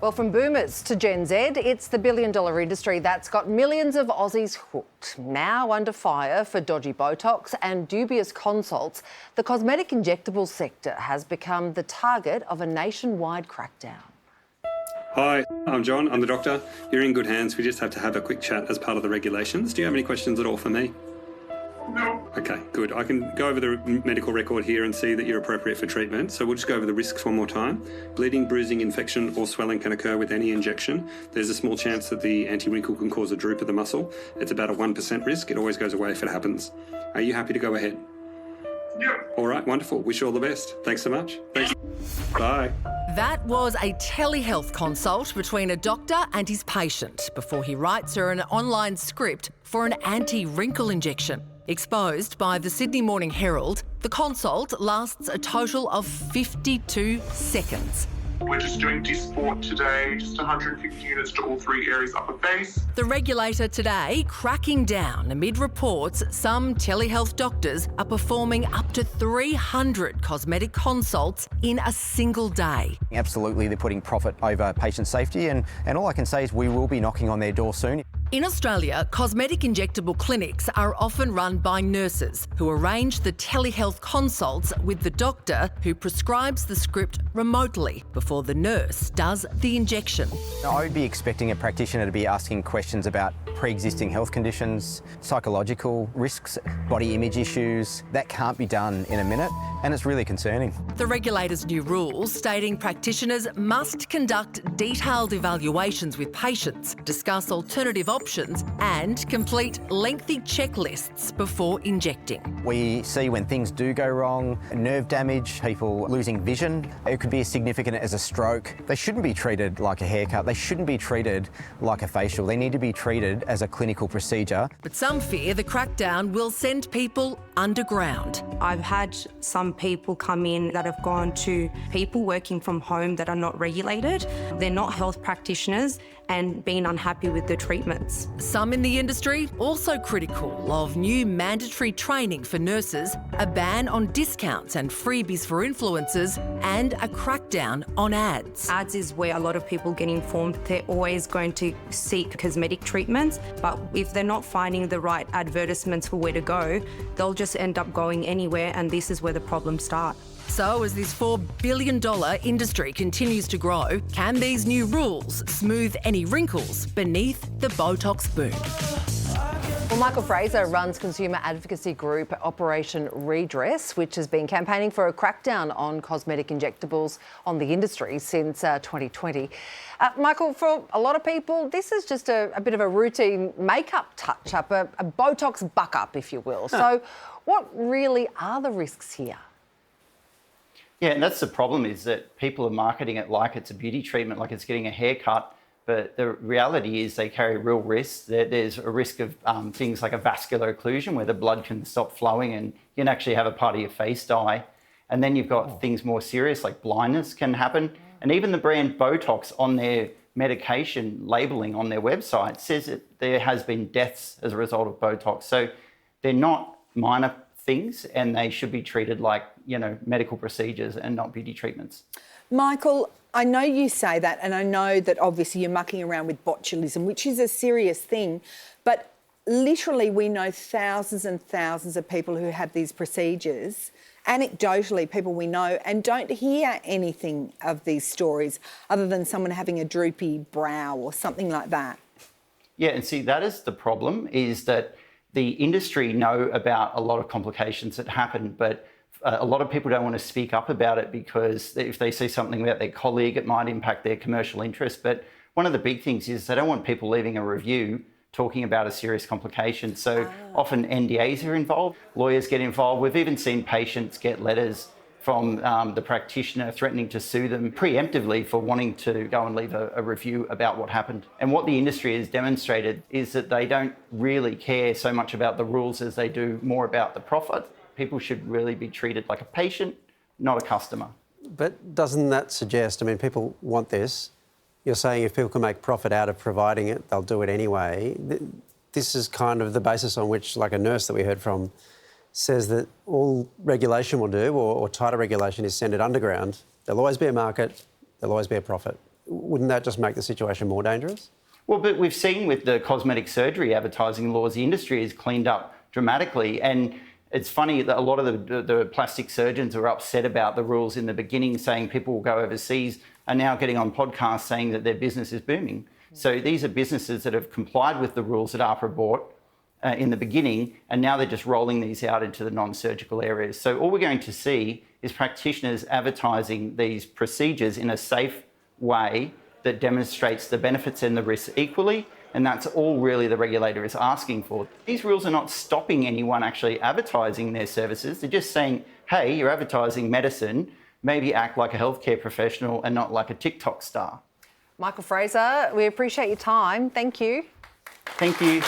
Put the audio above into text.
Well, from boomers to Gen Z, it's the billion-dollar industry that's got millions of Aussies hooked. Now under fire for dodgy Botox and dubious consults, the cosmetic injectables sector has become the target of a nationwide crackdown. Hi, I'm John. I'm the doctor. You're in good hands. We just have to have a quick chat as part of the regulations. Do you have any questions at all for me? No. Okay, good. I can go over the medical record here and see that you're appropriate for treatment. So we'll just go over the risks one more time. Bleeding, bruising, infection or swelling can occur with any injection. There's a small chance that the anti-wrinkle can cause a droop of the muscle. It's about a 1% risk. It always goes away if it happens. Are you happy to go ahead? Yep. All right, wonderful. Wish you all the best. Thanks so much. Thanks. Bye. That was a telehealth consult between a doctor and his patient before he writes her an online script for an anti-wrinkle injection. Exposed by the Sydney Morning Herald, the consult lasts a total of 52 seconds. We're just doing Dysport today, just 150 units to all three areas upper face. The regulator today cracking down amid reports some telehealth doctors are performing up to 300 cosmetic consults in a single day. Absolutely, they're putting profit over patient safety and all I can say is we will be knocking on their door soon. In Australia, cosmetic injectable clinics are often run by nurses who arrange the telehealth consults with the doctor who prescribes the script remotely before the nurse does the injection. I would be expecting a practitioner to be asking questions about pre-existing health conditions, psychological risks, body image issues. That can't be done in a minute and it's really concerning. The regulator's new rules stating practitioners must conduct detailed evaluations with patients, discuss alternative options and complete lengthy checklists before injecting. We see when things do go wrong, nerve damage, people losing vision. It could be as significant as a stroke. They shouldn't be treated like a haircut. They shouldn't be treated like a facial. They need to be treated as a clinical procedure. But some fear the crackdown will send people underground. I've had some people come in that have gone to people working from home that are not regulated. They're not health practitioners and been unhappy with the treatments. Some in the industry also critical of new mandatory training for nurses, a ban on discounts and freebies for influencers, and a crackdown on ads. Ads is where a lot of people get informed they're always going to seek cosmetic treatments, but if they're not finding the right advertisements for where to go, they'll just end up going anywhere, and this is where the problems start. So as this $4 billion industry continues to grow, can these new rules smooth any wrinkles beneath the Botox boom? Well, Michael Fraser runs consumer advocacy group Operation Redress, which has been campaigning for a crackdown on cosmetic injectables on the industry since 2020. Michael, for a lot of people, this is just a bit of a routine makeup touch-up, a Botox buck-up, if you will. So what really are the risks here? Yeah, and that's the problem, is that people are marketing it like it's a beauty treatment, like it's getting a haircut. But the reality is they carry real risks. There's a risk of things like a vascular occlusion where the blood can stop flowing and you can actually have a part of your face die. And then you've got things more serious like blindness can happen. And even the brand Botox on their medication labelling on their website says that there has been deaths as a result of Botox. So they're not minor things and they should be treated like, medical procedures and not beauty treatments. Michael, I know you say that, and I know that obviously you're mucking around with botulism, which is a serious thing, but literally we know thousands and thousands of people who have these procedures, anecdotally people we know, and don't hear anything of these stories other than someone having a droopy brow or something like that. Yeah, and see, that is the problem, is that the industry know about a lot of complications that happen, but a lot of people don't want to speak up about it because if they see something about their colleague, it might impact their commercial interest. But one of the big things is they don't want people leaving a review talking about a serious complication. So often NDAs are involved, lawyers get involved. We've even seen patients get letters from the practitioner threatening to sue them preemptively for wanting to go and leave a review about what happened. And what the industry has demonstrated is that they don't really care so much about the rules as they do more about the profit. People should really be treated like a patient, not a customer. But doesn't that suggest, people want this. You're saying if people can make profit out of providing it, they'll do it anyway. This is kind of the basis on which, like a nurse that we heard from, says that all regulation will do, or tighter regulation, is send it underground. There'll always be a market, there'll always be a profit. wouldn't that just make the situation more dangerous? Well, but we've seen with the cosmetic surgery advertising laws, the industry has cleaned up dramatically. And it's funny that a lot of the plastic surgeons were upset about the rules in the beginning, saying people will go overseas, are now getting on podcasts saying that their business is booming. So these are businesses that have complied with the rules that AHPRA brought in the beginning, and now they're just rolling these out into the non-surgical areas. So all we're going to see is practitioners advertising these procedures in a safe way that demonstrates the benefits and the risks equally, and that's all really the regulator is asking for. These rules are not stopping anyone actually advertising their services. They're just saying, hey, you're advertising medicine, maybe act like a healthcare professional and not like a TikTok star. Michael Fraser, we appreciate your time. Thank you. Thank you.